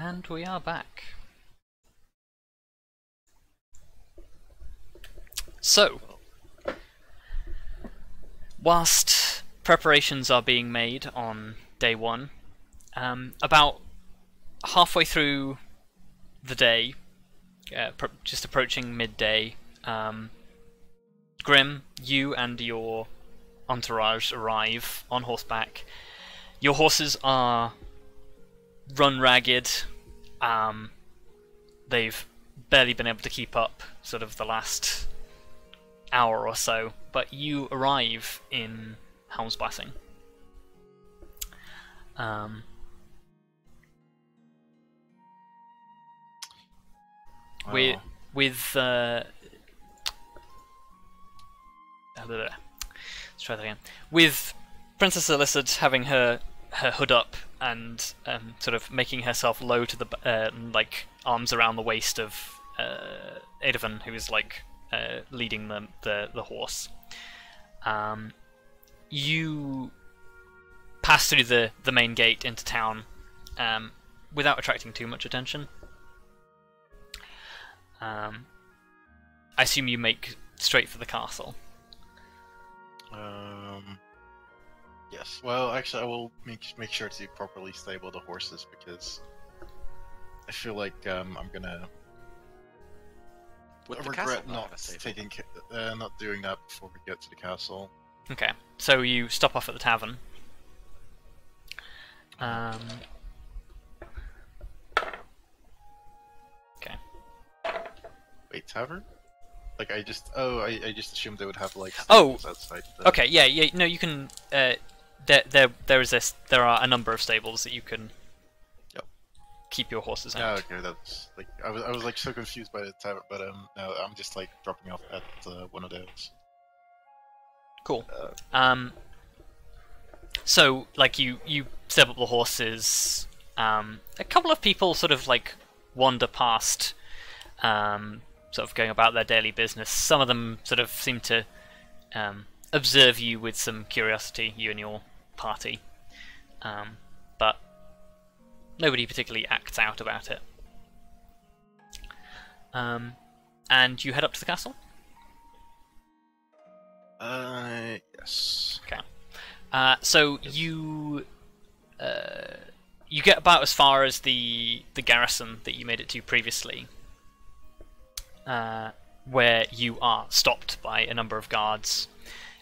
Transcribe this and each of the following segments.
And we are back. So, whilst preparations are being made on day one, about halfway through the day, just approaching midday, Grim, you and your entourage arrive on horseback. Your horses are run ragged. They've barely been able to keep up sort of the last hour or so, but you arrive in Helm's Blessing. With let's try that again. With Princess Alissard having her hood up and sort of making herself low to the like arms around the waist of Edavan, who is like leading the horse. You pass through the main gate into town without attracting too much attention. I assume you make straight for the castle. Yes. Well, actually, I will make sure to properly stable the horses because I feel like I'm gonna regret not doing that before we get to the castle. Okay, so you stop off at the tavern. Okay. Wait, tavern? Like I just assumed they would have like stables outside. Okay, yeah. No, you can. There are a number of stables that you can. Yep. Keep your horses out. Yeah, okay, that's like I was like so confused by the tavern, but no, I'm just like dropping off at one of those. Cool. So like you step up the horses. A couple of people sort of like wander past. Sort of going about their daily business. Some of them sort of seem to observe you with some curiosity, you and your party, but nobody particularly acts out about it. And you head up to the castle? Yes. Okay. So you get about as far as the garrison that you made it to previously. Where you are stopped by a number of guards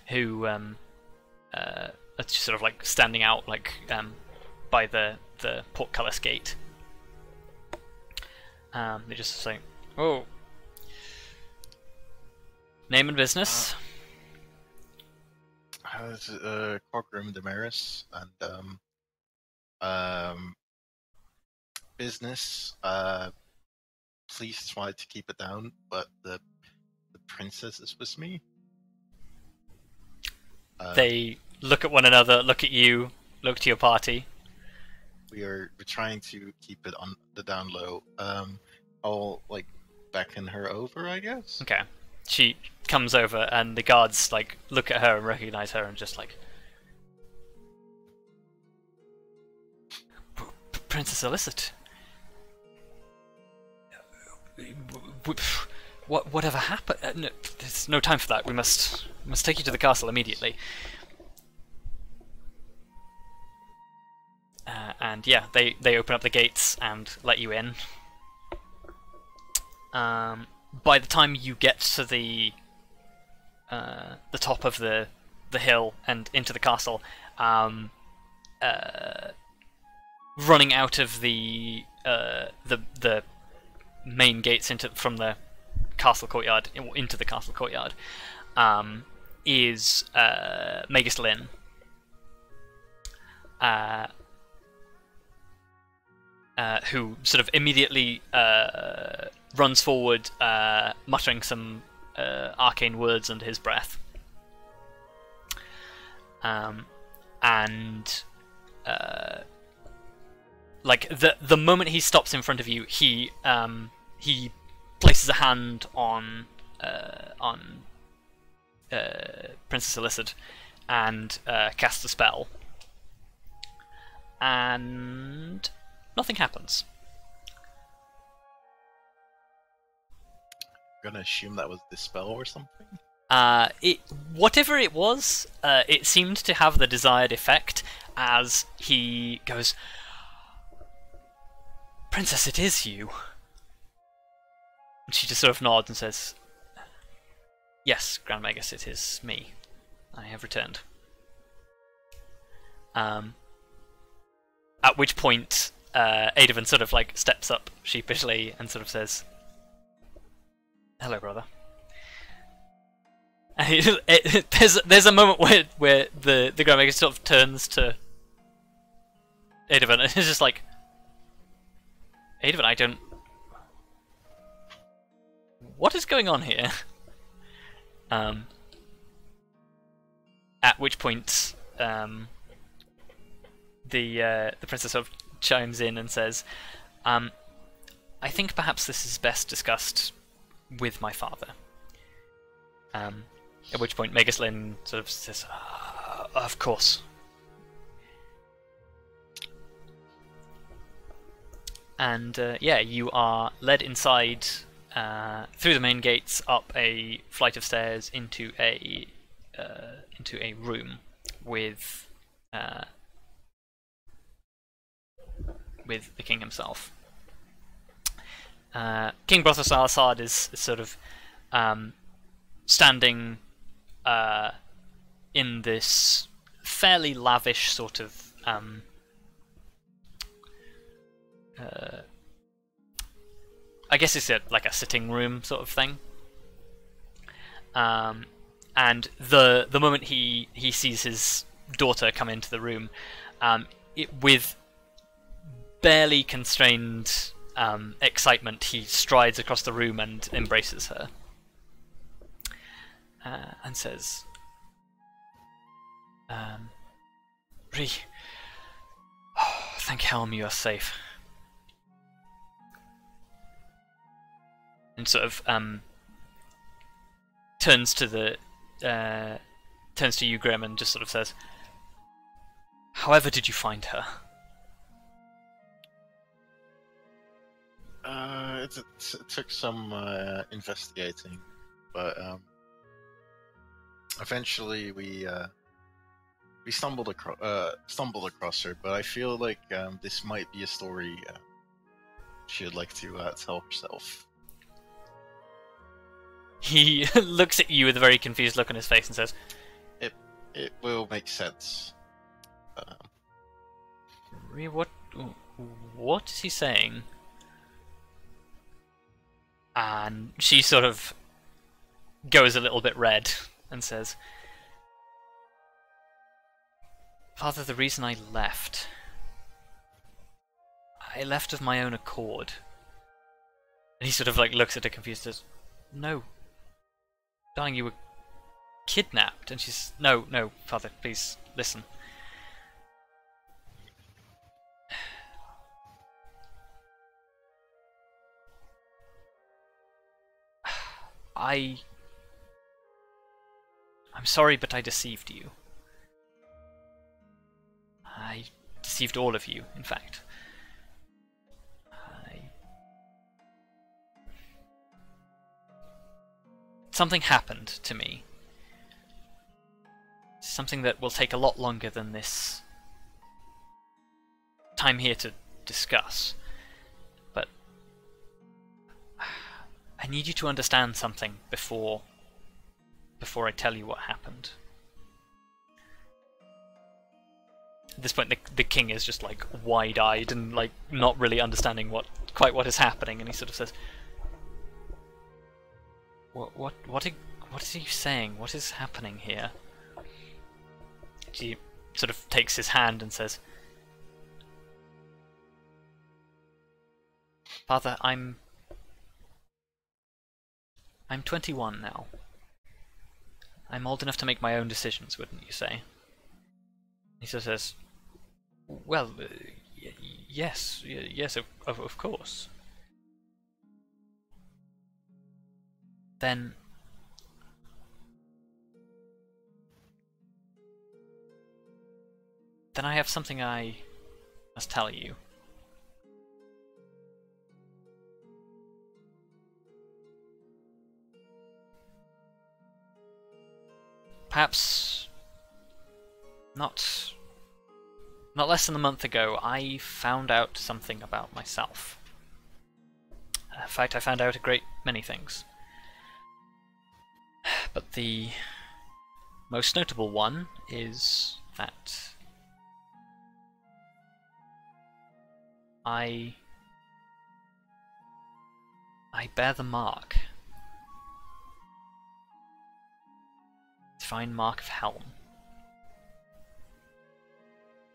who are just sort of like standing out like by the portcullis gate. They just say, "Oh, name and business." This is Quagrim Daemaris and business. Please try to keep it down, but the princess is with me. They look at one another, look at you, look to your party. We're trying to keep it on the down low. I'll like beckon her over, I guess. Okay. She comes over, and the guards like look at her and recognize her, and just like, Princess Alissard. Whatever happened? No, there's no time for that. We must take you to the castle immediately. And yeah, they open up the gates and let you in. By the time you get to the top of the hill and into the castle, running out of the main gates from the castle courtyard into the castle courtyard is Magus Lynn. Who sort of immediately runs forward, muttering some arcane words under his breath. Like the moment he stops in front of you, he places a hand on Princess Alissard and casts a spell, and nothing happens. gonna assume that was dispel or something. Whatever it was, it seemed to have the desired effect as he goes, "Princess, it is you." And she just sort of nods and says, "Yes, Grand Magus, it is me. I have returned." At which point, Adovan sort of like steps up sheepishly and sort of says, "Hello, brother." And there's a moment where the Grand Magus sort of turns to Adovan and is just like, "Adovan, I don't... what is going on here?" At which point, the princess sort of chimes in and says, "I think perhaps this is best discussed with my father." At which point Magus Lyn sort of says, "Of course." And yeah, you are led inside through the main gates, up a flight of stairs into a room with the king himself. King Princess Alissard is sort of standing in this fairly lavish sort of I guess it's like a sitting room sort of thing. And the moment he sees his daughter come into the room, with barely constrained excitement, he strides across the room and embraces her. And says, "Rhi, thank Helm you are safe." And sort of turns to you, Grim, and just sort of says, "However did you find her?" It took some investigating, but eventually we stumbled across her. But I feel like this might be a story she would like to tell herself. He looks at you with a very confused look on his face and says, It will make sense. What is he saying?" And she sort of goes a little bit red and says, "Father, the reason I left of my own accord." And he sort of like looks at her confused and says, "No, darling, you were kidnapped." And she's, no, Father, please, listen. I'm sorry, but I deceived you. I deceived all of you, in fact. Something happened to me. Something that will take a lot longer than this time here to discuss. But I need you to understand something before I tell you what happened. At this point, the king is just like wide-eyed and like not really understanding quite what is happening, and he sort of says, What is he saying? What is happening here?" She sort of takes his hand and says, "Father, I'm 21 now. I'm old enough to make my own decisions, wouldn't you say?" He sort of says, "Well, yes, of course." Then I have something I must tell you. perhaps not less than a month ago, I found out something about myself. In fact, I found out a great many things. But the most notable one is that I bear the mark. Divine mark of Helm.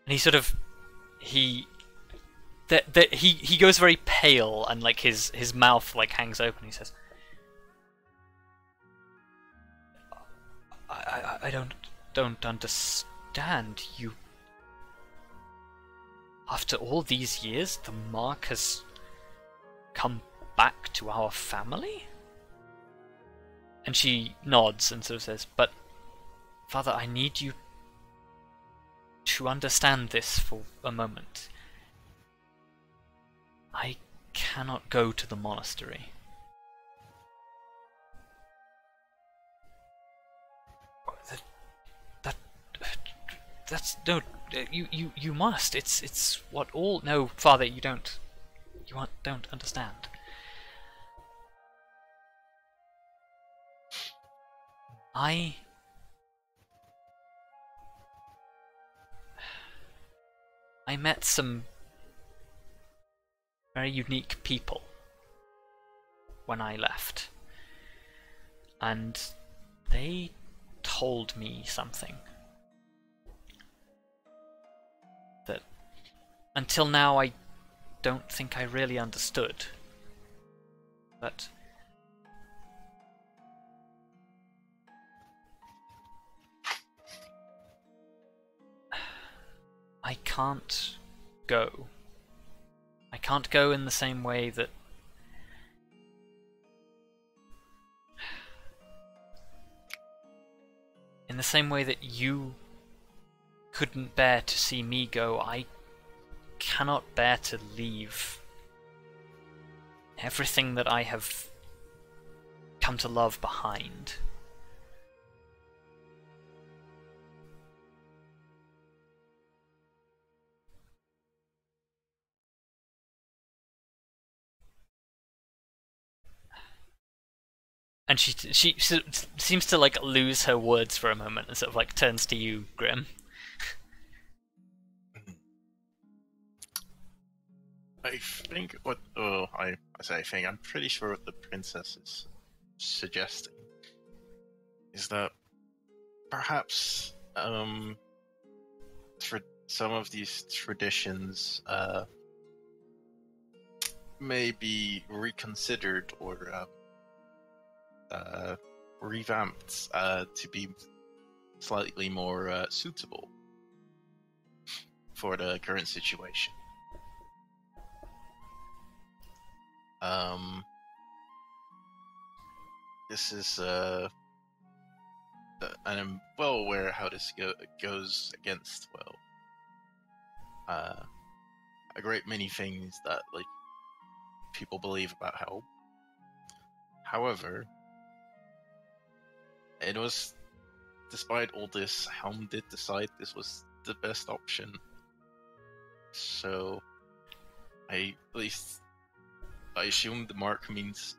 And he sort of he goes very pale, and like his mouth like hangs open. He says, I don't understand. You, after all these years, the mark has come back to our family? And she nods and sort of says, but Father, I need you to understand this for a moment. I cannot go to the monastery. That's no. You must. It's what all. No, Father, you don't. Don't understand. I met some very unique people when I left, and they told me something that until now I don't think I really understood. But I can't go. I can't go in the same way that you couldn't bear to see me go. I cannot bear to leave everything that I have come to love behind. And she seems to like lose her words for a moment and sort of like turns to you, Grim. I think what I think I'm pretty sure what the princess is suggesting is that perhaps for some of these traditions may be reconsidered or revamped to be slightly more suitable for the current situation. This is and I'm well aware how this goes against a great many things that like people believe about Helm. However, it was, despite all this, Helm did decide this was the best option. So, I assume the mark means,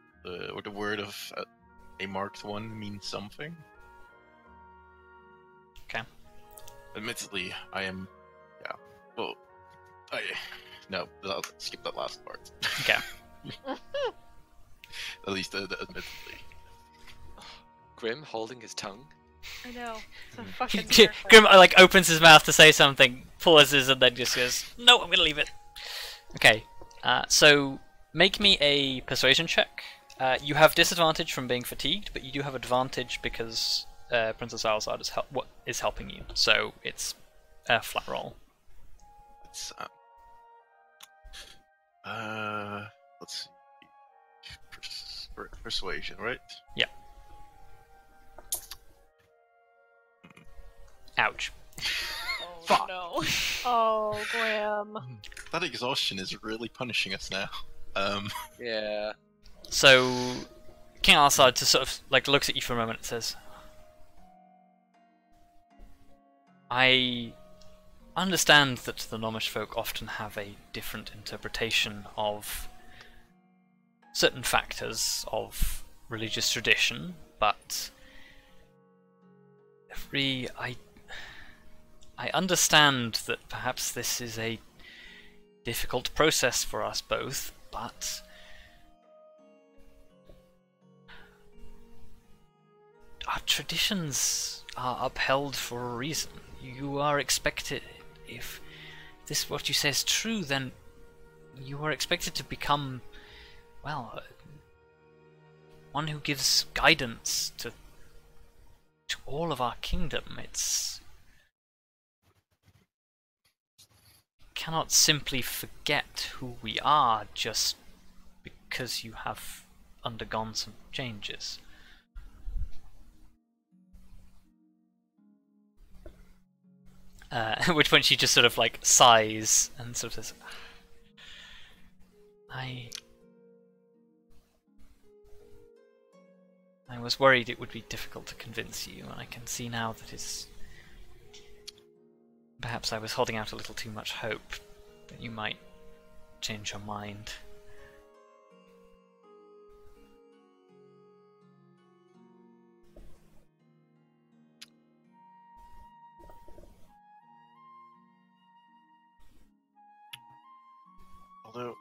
or the word of a marked one means something. Okay. Admittedly, I am, yeah. Well, no, I'll skip that last part. Okay. At least, admittedly. Grim holding his tongue. I know. So fucking terrifying. Grim like opens his mouth to say something, pauses, and then just goes, "No, I'm gonna leave it." Okay. So make me a persuasion check. You have disadvantage from being fatigued, but you do have advantage because Princess Alissard is helping you. So it's a flat roll. It's let's see. Persuasion, right? Yeah. Ouch. Oh Fuck. no. Oh, Graham. That exhaustion is really punishing us now. Yeah. So King Alissard just sort of like looks at you for a moment and says, I understand that the Gnomish folk often have a different interpretation of certain factors of religious tradition, but I understand that perhaps this is a difficult process for us both, but our traditions are upheld for a reason. You are expected, if this what you say is true, then you are expected to become, well, one who gives guidance to all of our kingdom. It's cannot simply forget who we are just because you have undergone some changes. At which point she just sort of like sighs and sort of says, I was worried it would be difficult to convince you, and I can see now that it's... Perhaps I was holding out a little too much hope that you might change your mind. Although,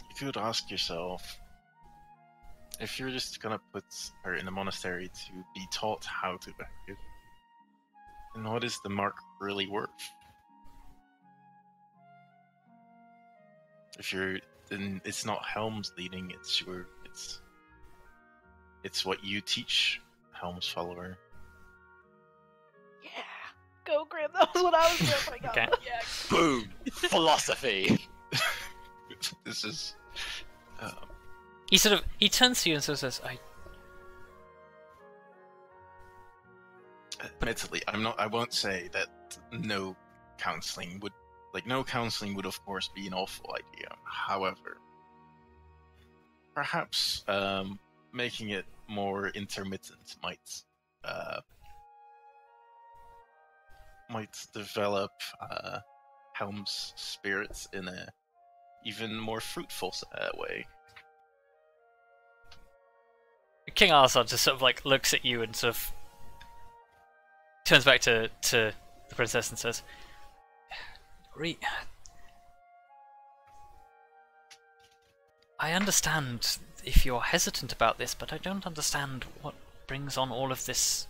you could ask yourself, if you're just gonna put her in a monastery to be taught how to behave, then what is the mark really worth? If you're, then it's not Helm's leading, it's what you teach Helm's follower. Yeah. Go, Graham. That was what I was doing. Okay. Yeah. Boom! Philosophy! This is... He turns to you and sort of says, Admittedly, I won't say that no counseling would of course be an awful idea. However, perhaps making it more intermittent might develop Helm's spirits in a even more fruitful way. King Alissard just sort of like looks at you and sort of turns back to the princess and says, I understand if you're hesitant about this, but I don't understand what brings on all of this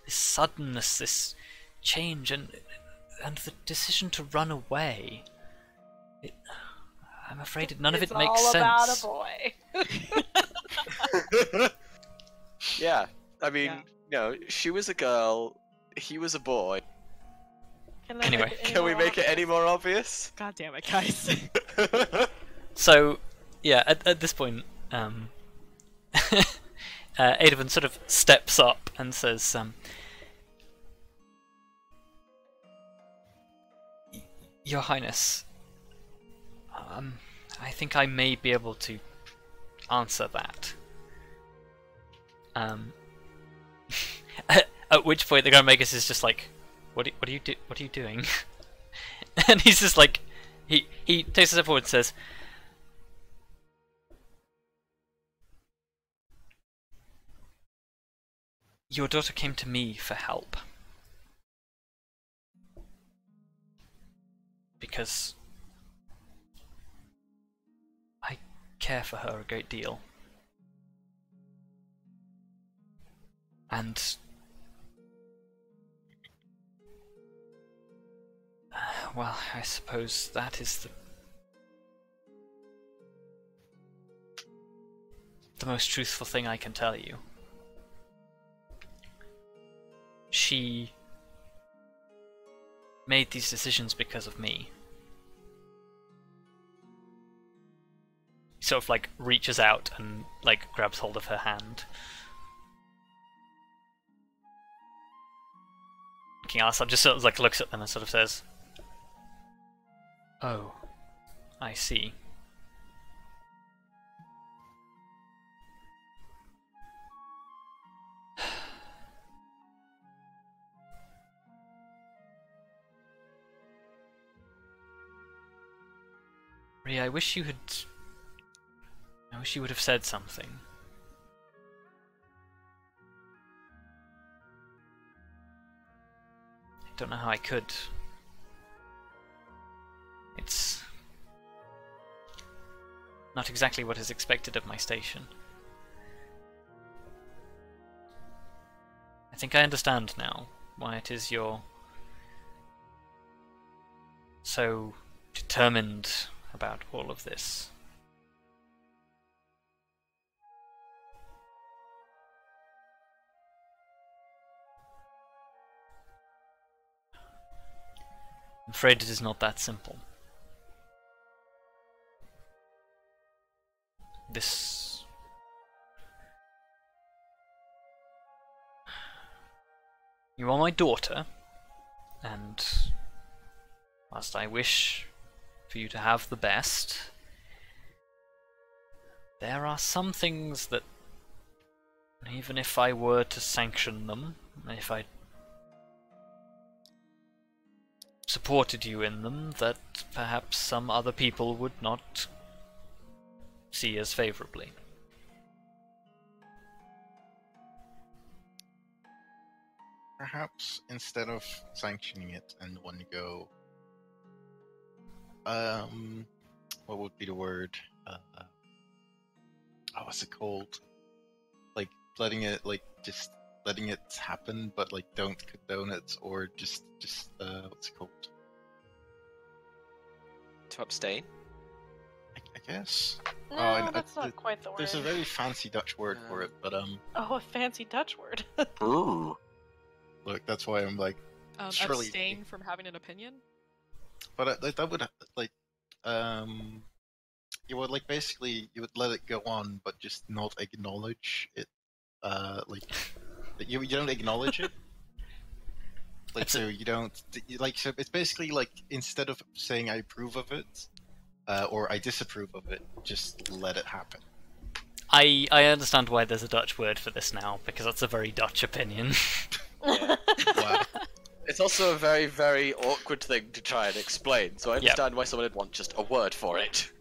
suddenness, this change, and the decision to run away. I'm afraid none of it makes sense. It's all about a boy. Yeah, I mean, she was a girl, he was a boy. Anyway. Can we make it any more obvious? God damn it, guys. So, yeah, at this point, Edavan sort of steps up and says, Your Highness, I think I may be able to answer that. At which point the Grand Magus is just like, what are you doing? And he's just like, he takes a step forward and says, your daughter came to me for help. Because I care for her a great deal. And well, I suppose that is the most truthful thing I can tell you. She made these decisions because of me. He sort of like reaches out and like grabs hold of her hand. King Alissard just sort of like looks at them and sort of says, "Oh, I see." Arya, I wish you would have said something. I don't know how I could. It's not exactly what is expected of my station. I think I understand now why it is you're so determined about all of this. I'm afraid it is not that simple. You are my daughter, and whilst I wish for you to have the best, there are some things that, even if I were to sanction them, if I supported you in them, that perhaps some other people would not see as favourably. Perhaps instead of sanctioning it in one go, what would be the word? What's it called? Like letting it, just letting it happen, but don't condone it, or just what's it called? To abstain? I guess. No, that's not quite the word. There's a very fancy Dutch word for it, but Oh, a fancy Dutch word. Ooh. Look, that's why I'm like, surely abstain from having an opinion? But that would you would basically you would let it go on, but just not acknowledge it. You don't acknowledge it. So you don't so it's basically instead of saying I approve of it, or I disapprove of it, just let it happen. I understand why there's a Dutch word for this now, because that's a very Dutch opinion. Yeah. Wow. It's also a very, very awkward thing to try and explain, so I understand why someone would want just a word for it.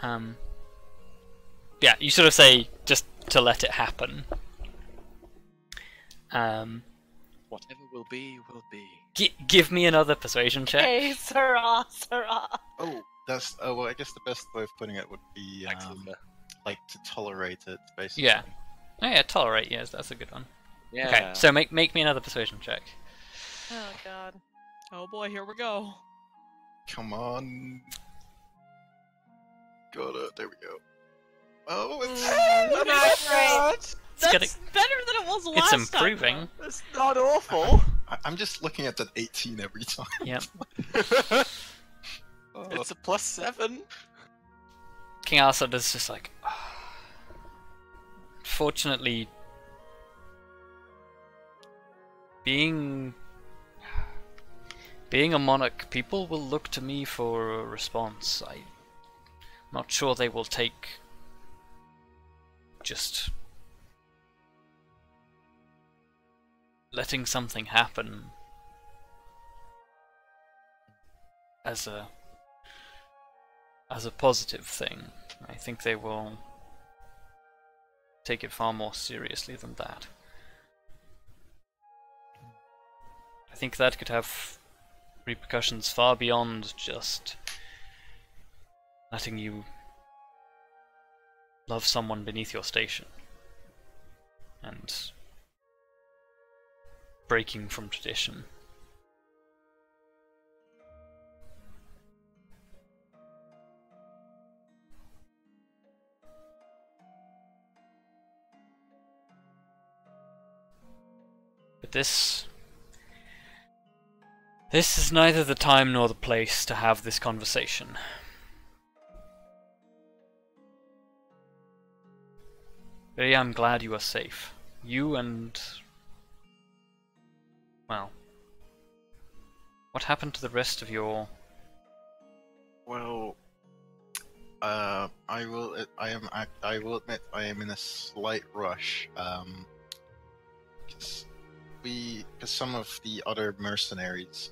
Yeah, you sort of say just to let it happen. Whatever will be, will be. Give me another persuasion check. Hey, sirrah, sirrah. Oh, well, I guess the best way of putting it would be to tolerate it, basically. Yeah. Oh yeah, tolerate. Yes, that's a good one. Yeah. Okay, so make me another persuasion check. Oh god. Oh boy, here we go. Come on. Got it. There we go. Oh, it's Not great. That's better than it was last It's improving. time. It's not awful. I'm just looking at that 18 every time. Yep. Oh. It's a +7. King Alissard is just like, fortunately, being a monarch, people will look to me for a response. I'm not sure they will take just letting something happen as a positive thing. I think they will take it far more seriously than that. I think that could have repercussions far beyond just letting you love someone beneath your station and breaking from tradition. But this is neither the time nor the place to have this conversation. But yeah, I'm glad you are safe. You and... well... what happened to the rest of your... Well, I will admit I am in a slight rush. 'Cause because some of the other mercenaries,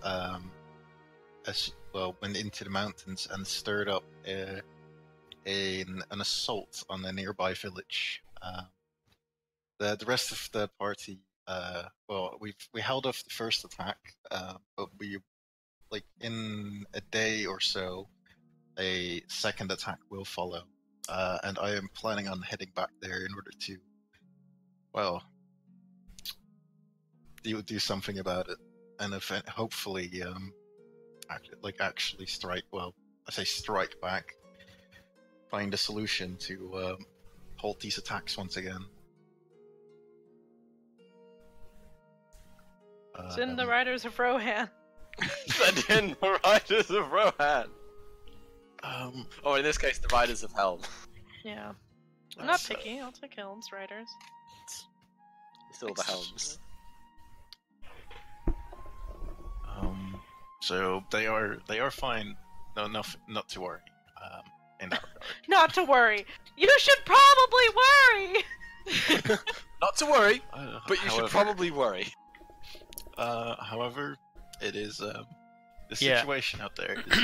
as well, went into the mountains and stirred up an assault on a nearby village. The rest of the party, well, we held off the first attack, but we, like, in a day or so, a second attack will follow, and I am planning on heading back there in order to, well, do something about it, and hopefully, actually strike. Well, I say strike back, find a solution to halt these attacks once again. Send the Riders of Rohan. Send in the Riders of Rohan. Or in this case, the Riders of Helm. Yeah. I'm not picky. I'll take Helm's Riders. Still the Helms. So they are fine. No, not to worry. In that regard. Not to worry. You should probably worry. Not to worry, but you should probably worry. However, it is the situation out there is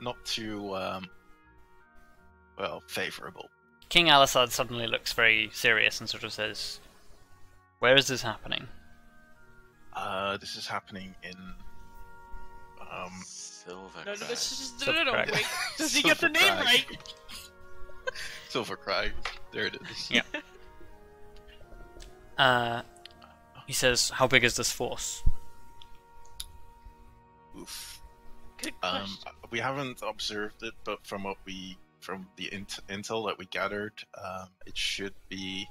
not too well favorable. King Alissard suddenly looks very serious and sort of says, "Where is this happening?" This is happening in Silver. No, wait. Does he get the name right? Silver Crag. There it is. Yeah. He says, "How big is this force?" Oof. Good question. We haven't observed it, but from the intel that we gathered, it should be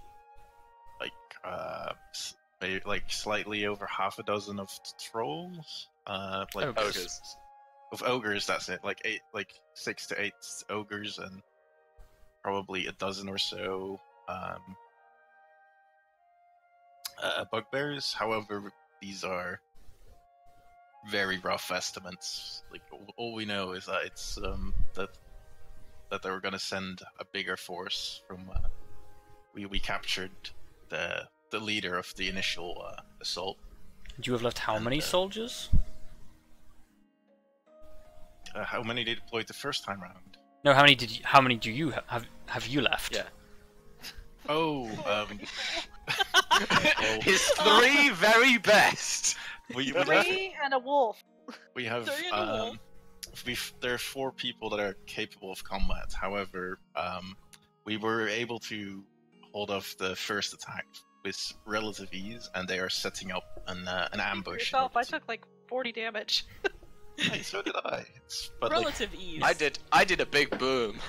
like slightly over half a dozen of trolls. Ogres. Of ogres, that's it. Like 6 to 8 ogres, and probably a dozen or so bugbears. However, these are very rough estimates. Like all we know is that it's that they were going to send a bigger force from. We captured the leader of the initial assault. Do you have left how many soldiers? How many they deployed the first time round? No, how many do you have you left? Yeah. Oh, His 3 very best. we 3 and a wolf. We have Three and a wolf. there are 4 people that are capable of combat. However, we were able to hold off the first attack with relative ease, and they are setting up an ambush. Yourself, I took like 40 damage. Hey, so did I. But Relative ease. I did a big boom.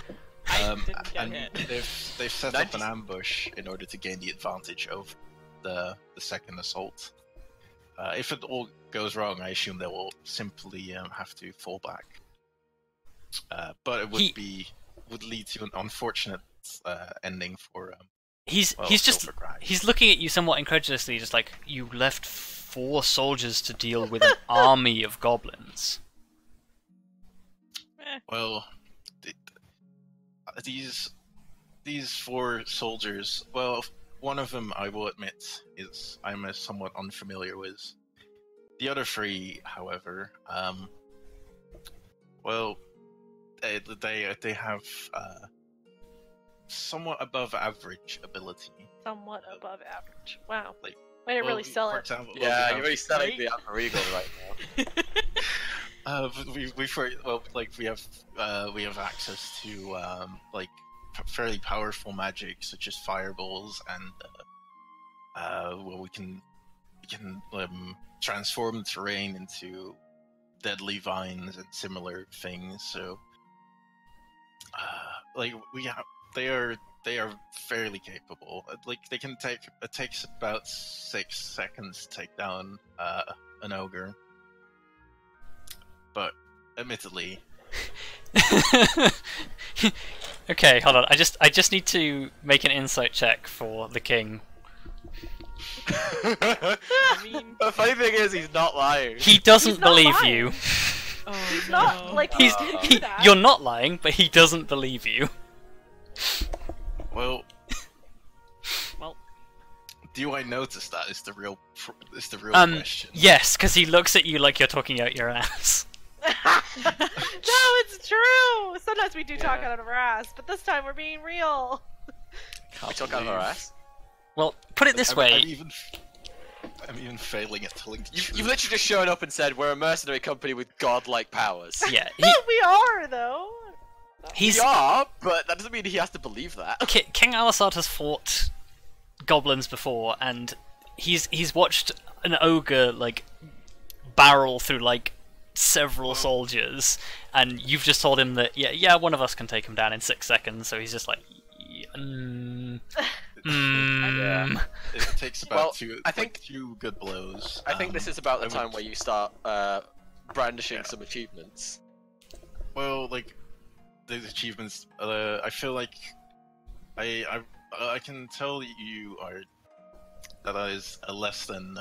I didn't get and hit. they've set up an ambush in order to gain the advantage of the second assault. If it all goes wrong, I assume they will simply have to fall back. But it would lead to an unfortunate ending for. He's looking at you somewhat incredulously, just like, you left 4 soldiers to deal with an army of goblins. Well, these 4 soldiers. Well, one of them, I will admit, is I'm somewhat unfamiliar with. The other 3, however, well, they have somewhat above average ability. Somewhat above average. Wow. Like, Way to really sell for it. example, Yeah, well, you're really selling the Upper Eagle right now. we have access to fairly powerful magic such as fireballs, and we can transform the terrain into deadly vines and similar things. So they are fairly capable. Like it takes about 6 seconds to take down an ogre, but admittedly. Okay, hold on. I just need to make an insight check for the king. I mean, The funny thing is, he's not lying. He doesn't He's not believe lying. you. oh He's no. not like he He's didn't do that. you're not lying, but he doesn't believe you. Well, Well, do I notice that? Is the real question. Yes, because he looks at you like you're talking out your ass. No, it's true. Sometimes we do talk Yeah. out of our ass, but this time we're being real. We talk out of our ass. Well, put it this way. I'm even failing at telling the truth. You've literally just shown up and said we're a mercenary company with godlike powers. Yeah, We are though. he's... We are, but that doesn't mean he has to believe that. King Alissard has fought goblins before, and he's watched an ogre, like, barrel through, like, several soldiers, and you've just told him that, yeah, one of us can take him down in 6 seconds, so he's just like... Yeah. It takes about two good blows. I think this is about the time where you start brandishing some achievements. Well, like those achievements, I feel like I can tell you that is a less than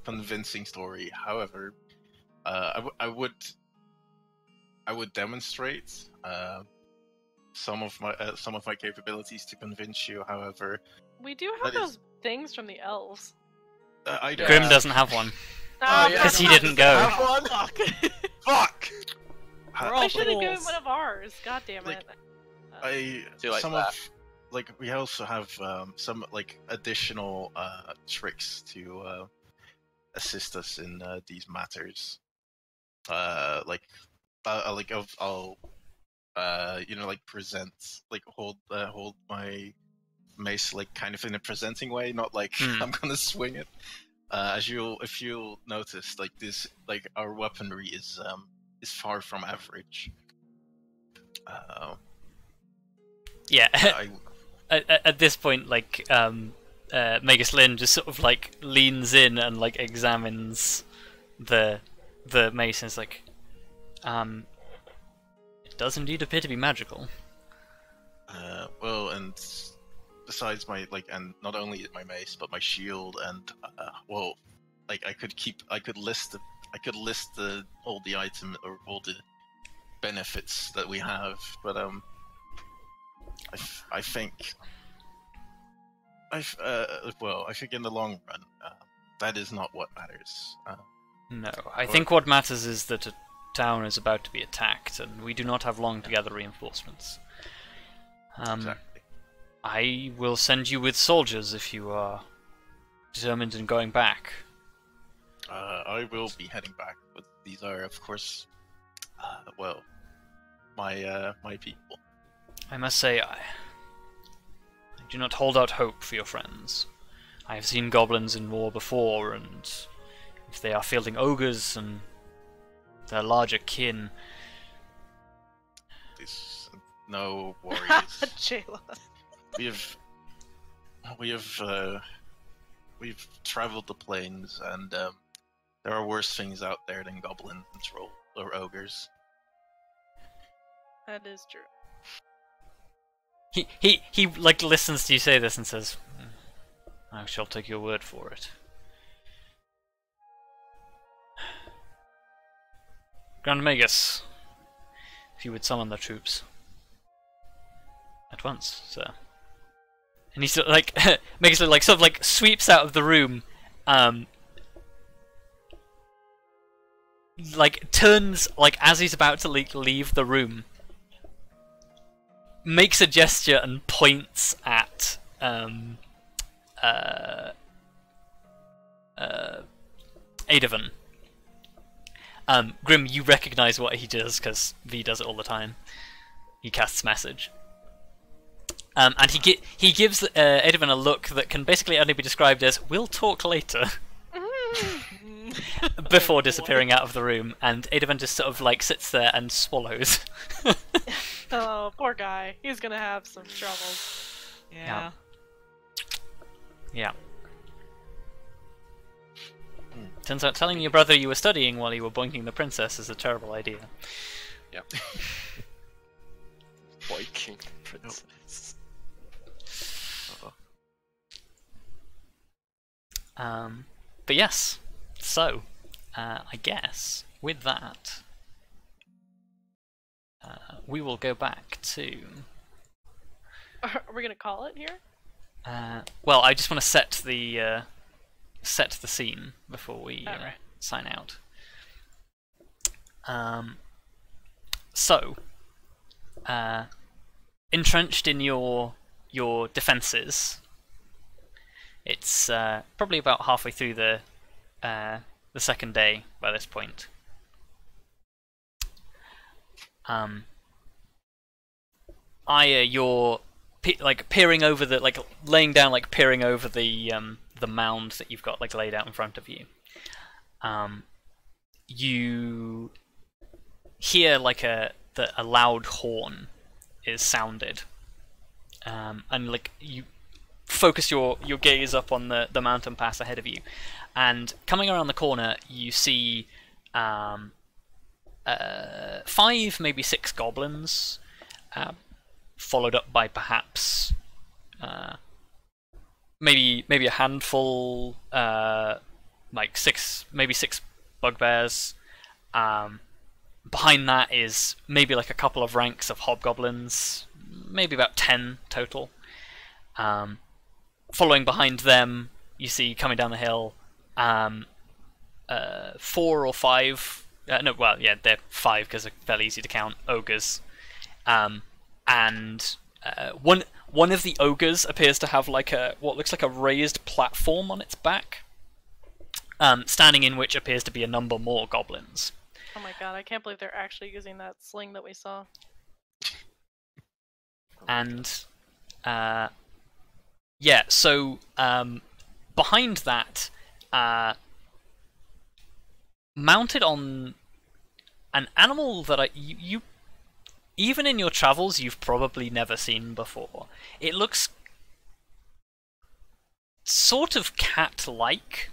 convincing story. However, I would demonstrate some of my capabilities to convince you. However, We do have those things from the elves. I don't. Grim doesn't have one. Oh, yeah. Because he didn't go. Have one? Fuck! I should have given one of ours. God damn it. We also have some like additional tricks to assist us in these matters. I'll present, like hold my mace like kind of in a presenting way, not like I'm gonna swing it. If you'll notice, like this, like our weaponry is far from average. Yeah. At this point, like Magus Lynn just sort of like leans in and like examines the mace and is like, it does indeed appear to be magical. Well, and besides and not only my mace, but my shield, and I could list all the item or all the benefits that we have, but I think in the long run, that is not what matters. No, I think what matters is that a town is about to be attacked, and we do not have long to gather reinforcements. Exactly. I will send you with soldiers if you are determined in going back. I will be heading back, but these are, of course, my people. I must say, I do not hold out hope for your friends. I have seen goblins in war before, and if they are fielding ogres and their larger kin... No worries. Jayla. We've traveled the plains, and there are worse things out there than goblins or ogres. That is true. He like listens to you say this and says, I shall take your word for it. Grand Magus, if you would summon the troops. At once, sir. And he sort of like Magus like sort of like sweeps out of the room, like turns like as he's about to leave the room, makes a gesture and points at Adovan. Grim, you recognize what he does because V does it all the time. He casts message. And he gives Adovan a look that can basically only be described as "we'll talk later," before disappearing out of the room. And Adovan just sort of like sits there and swallows. Oh, poor guy. He's gonna have some troubles. Yeah. Yeah. Turns out telling your brother you were studying while you were boinking the princess is a terrible idea. Yeah. Boinking princess. But yes, so I guess with that, we will go back to. Are we gonna call it here? Well, I just want to set the scene before we Alright. sign out. So, entrenched in your defences, it's probably about halfway through the second day by this point. Arya, you're peering over the laying down, peering over the mound that you've got laid out in front of you. You hear a loud horn is sounded, and you focus your gaze up on the mountain pass ahead of you, and coming around the corner you see 5, maybe 6 goblins, followed up by perhaps maybe a handful, 6 bugbears. Behind that is maybe a couple of ranks of hobgoblins, maybe about 10 total. Following behind them, you see coming down the hill 4 or 5. They're 5 because they're fairly easy to count. Ogres, and one of the ogres appears to have what looks like a raised platform on its back, standing in which appears to be a number more goblins. Oh my god, I can't believe they're actually using that sling that we saw. And so behind that, mounted on an animal that you even in your travels you've probably never seen before. It looks sort of cat-like,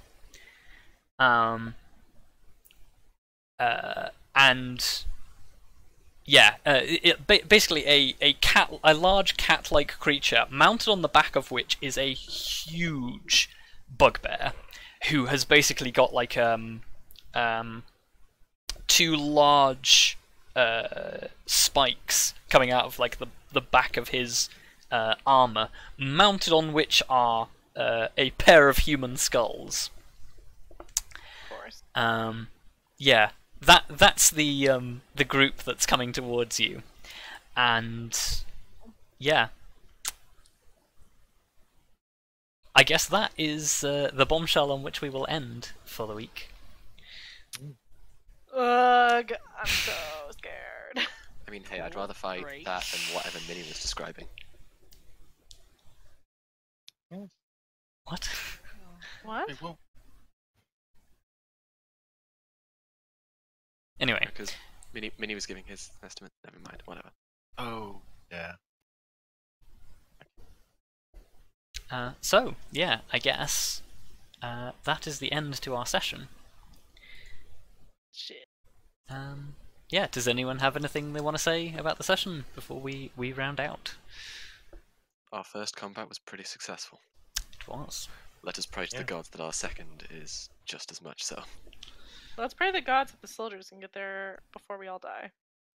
basically a large cat-like creature mounted on the back of which is a huge bugbear, who has basically got 2 large spikes coming out of the back of his armor, mounted on which are a pair of human skulls. Of course. That's the group that's coming towards you, and I guess that is the bombshell on which we will end for the week. Ugh, I'm so scared. I mean, hey, I'd rather fight Great. that than whatever Minnie was describing. What? What? Hey, whoa. Anyway, Because Minnie was giving his estimate. Never mind, whatever. Oh, yeah. so yeah, I guess that is the end to our session. Shit. Does anyone have anything they want to say about the session before we round out? Our first combat was pretty successful. It was. Let us pray to Yeah. the gods that our second is just as much so. Let's pray to the gods that the soldiers can get there before we all die.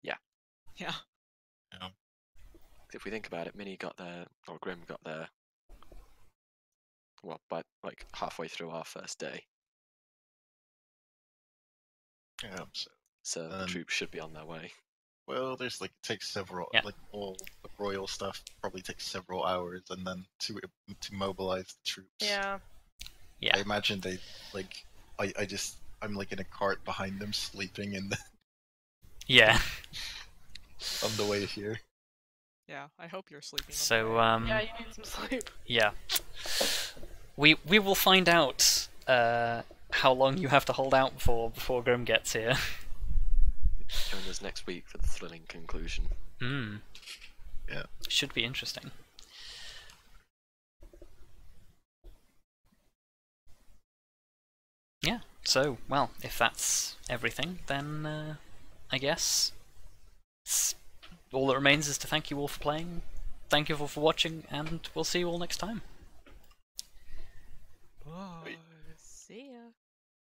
Yeah. If we think about it, Minnie got there, or Grim got there, well, by halfway through our first day. Yeah, so. So the troops should be on their way. Well, there's it takes several, Yeah. all the royal stuff probably takes several hours, and then to mobilize the troops. Yeah. Yeah. I imagine they I'm in a cart behind them, sleeping in the, Yeah. on the way here. Yeah, I hope you're sleeping. on the So way. Yeah, you need some sleep. yeah. We will find out how long you have to hold out for before Grim gets here. Join us next week for the thrilling conclusion. Yeah. Should be interesting. Yeah, so, well, if that's everything, then I guess all that remains is to thank you all for playing, thank you all for watching, and we'll see you all next time.